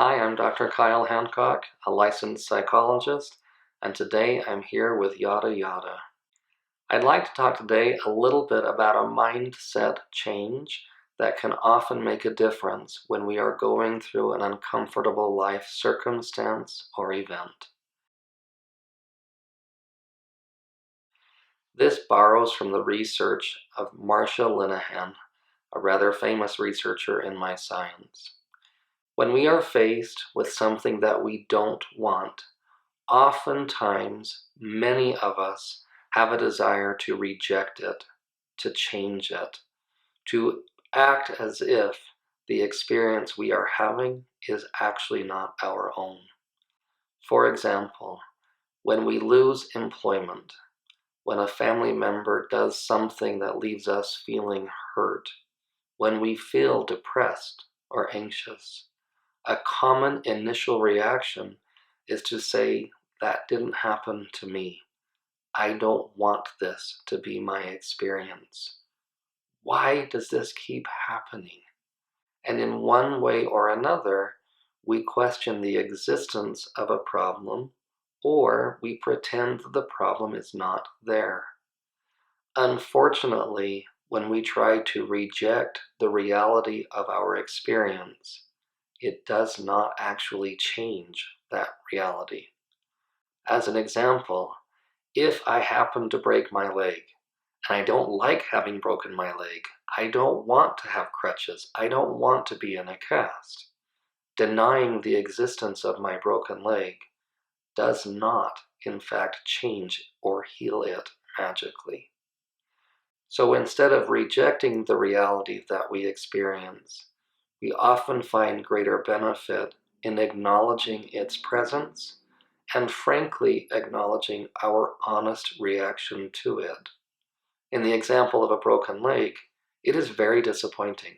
Hi, I'm Dr. Kyle Hancock, a licensed psychologist, and today I'm here with Yada Yada. I'd like to talk today a little bit about a mindset change that can often make a difference when we are going through an uncomfortable life circumstance or event. This borrows from the research of Marcia Linehan, a rather famous researcher in my science. When we are faced with something that we don't want, oftentimes, many of us have a desire to reject it, to change it, to act as if the experience we are having is actually not our own. For example, when we lose employment, when a family member does something that leaves us feeling hurt, when we feel depressed or anxious, a common initial reaction is to say, "That didn't happen to me. I don't want this to be my experience. Why does this keep happening?" And in one way or another, we question the existence of a problem, or we pretend the problem is not there. Unfortunately, when we try to reject the reality of our experience, it does not actually change that reality. As an example, if I happen to break my leg, and I don't like having broken my leg, I don't want to have crutches, I don't want to be in a cast, denying the existence of my broken leg does not, in fact, change or heal it magically. So instead of rejecting the reality that we experience, we often find greater benefit in acknowledging its presence and frankly acknowledging our honest reaction to it. In the example of a broken leg, it is very disappointing.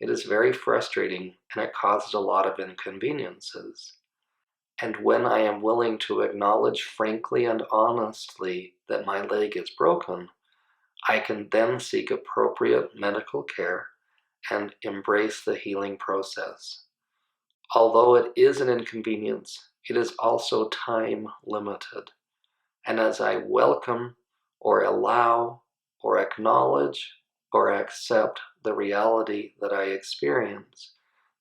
It is very frustrating and it causes a lot of inconveniences. And when I am willing to acknowledge frankly and honestly that my leg is broken, I can then seek appropriate medical care and embrace the healing process. Although it is an inconvenience, it is also time limited. And as I welcome or allow or acknowledge or accept the reality that I experience,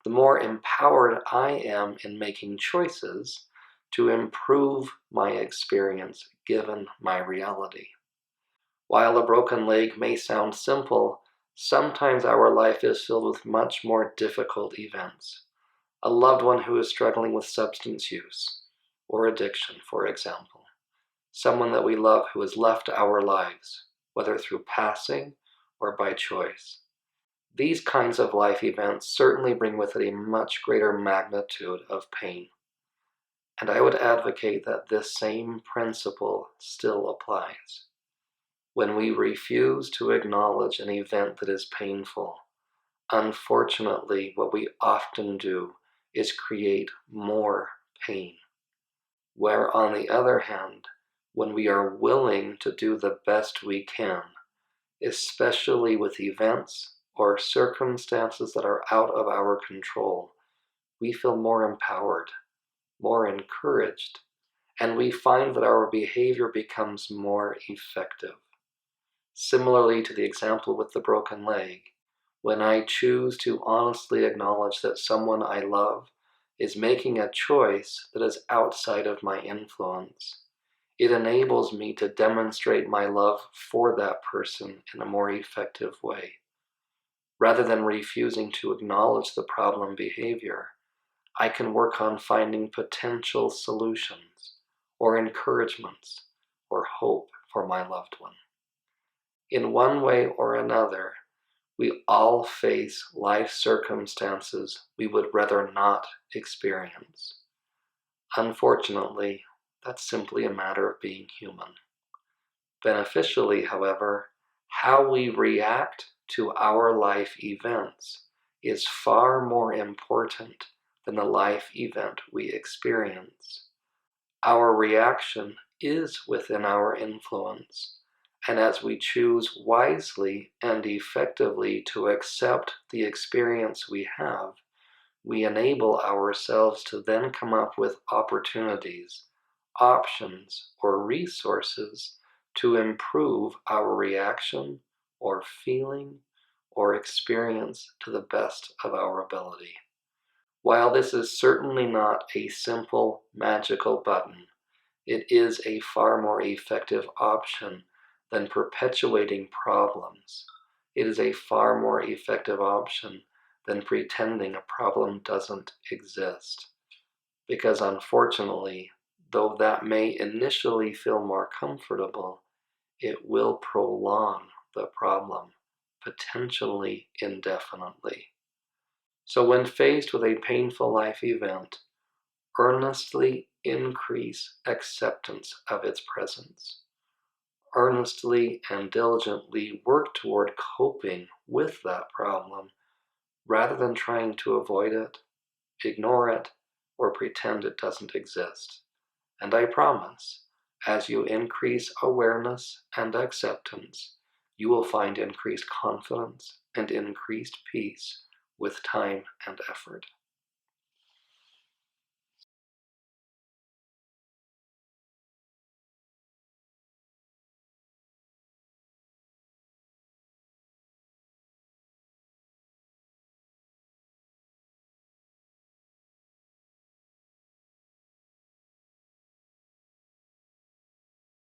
the more empowered I am in making choices to improve my experience given my reality. While a broken leg may sound simple, sometimes our life is filled with much more difficult events. A loved one who is struggling with substance use or addiction, for example. Someone that we love who has left our lives, whether through passing or by choice. These kinds of life events certainly bring with it a much greater magnitude of pain. And I would advocate that this same principle still applies. When we refuse to acknowledge an event that is painful, unfortunately, what we often do is create more pain. Where, on the other hand, when we are willing to do the best we can, especially with events or circumstances that are out of our control, we feel more empowered, more encouraged, and we find that our behavior becomes more effective. Similarly to the example with the broken leg, when I choose to honestly acknowledge that someone I love is making a choice that is outside of my influence, it enables me to demonstrate my love for that person in a more effective way. Rather than refusing to acknowledge the problem behavior, I can work on finding potential solutions or encouragements or hope for my loved one. In one way or another, we all face life circumstances we would rather not experience. Unfortunately, that's simply a matter of being human. Beneficially, however, how we react to our life events is far more important than the life event we experience. Our reaction is within our influence. And as we choose wisely and effectively to accept the experience we have, we enable ourselves to then come up with opportunities, options, or resources to improve our reaction or feeling or experience to the best of our ability. While this is certainly not a simple magical button, it is a far more effective option than perpetuating problems. It is a far more effective option than pretending a problem doesn't exist. Because unfortunately, though that may initially feel more comfortable, it will prolong the problem, potentially indefinitely. So when faced with a painful life event, earnestly increase acceptance of its presence. Earnestly and diligently work toward coping with that problem rather than trying to avoid it, ignore it, or pretend it doesn't exist. And I promise, as you increase awareness and acceptance, you will find increased confidence and increased peace with time and effort.